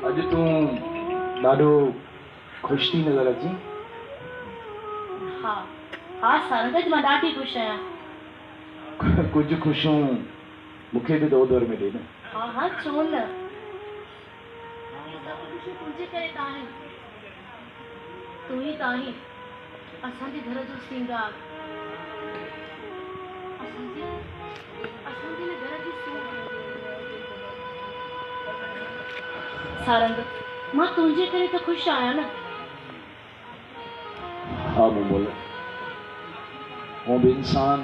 अॼु तूं ॾाढो ख़ुशि थी नज़र अची। हा हा सरंगज मां ॾाढी ख़ुशि आहियां। कुझु ख़ुशियूं मूंखे बि दौर में ॾे न। हा हा छो न, तुंहिंजे करे त आहिनि, तूं ई त आहीं असांजे घर जो श्रृंगार, असांजे घर जी सारंग। मां तुंहिंजे करे त ख़ुशि आहियां न। हा मोमोल, हूअं बि इंसान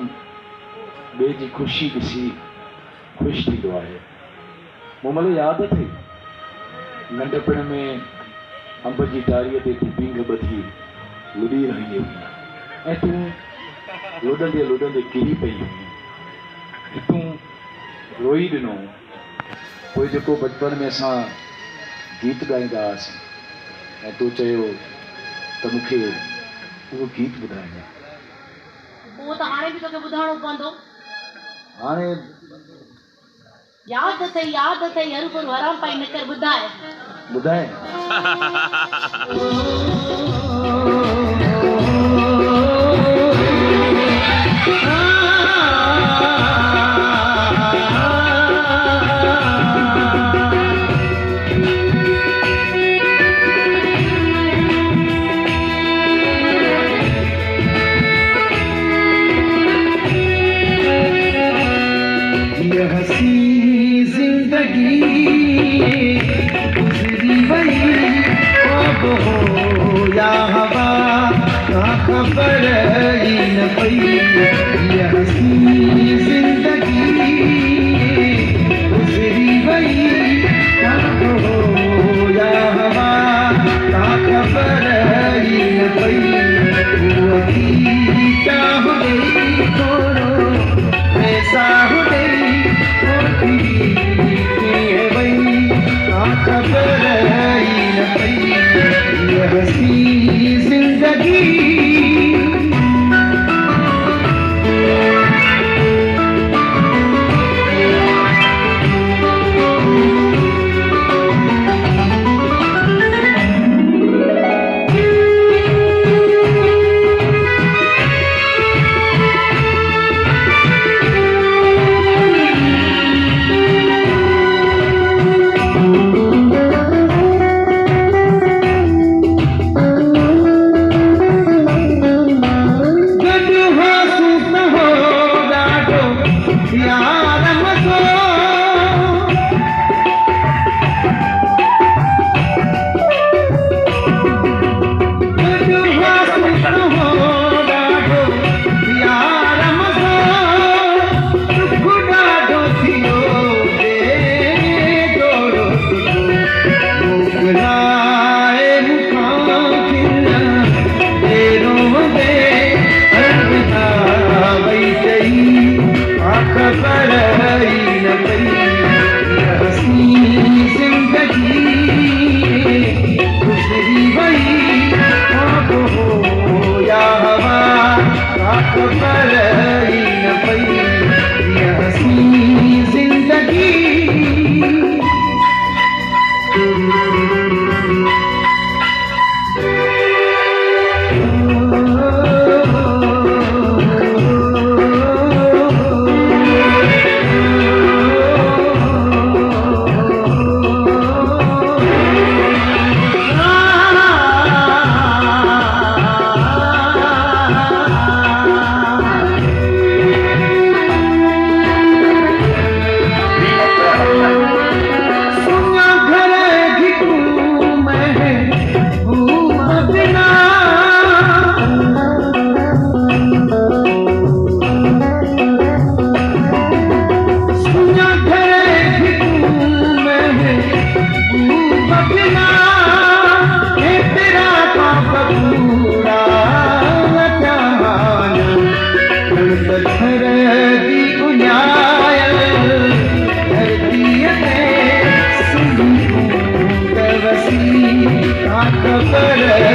ॿिए जी ख़ुशी ॾिसी ख़ुशि थींदो आहे। मोमोल यादि अथई नंढपण में अंब जी डारीअ ते तूं पींघ ॿधी लुॾी रही हुई ऐं तूं लुॾंदे लुॾंदे किरी पई हुई। तूं रोई ॾिनो। पोइ जेको बचपन में असां गीत ॻाईंदा हुआसीं ऐं तूं चयो त मूंखे उहो गीत ॿुधाइणो। पोइ त हाणे बि तोखे ॿुधाइणो पवंदो। हाणे यादि अथई हरू पर आराम पाई न कर, ॿुधाए ॿुधाए। खबर ही न पई ये हसी जिंदगी गुजरी वही, क्या हो या हवा का खबर ही न पई। वो क्या हो गई थोड़ो ऐसा हो गई है वही, का खबर ही न पई ये हसी जिंदगी। खबर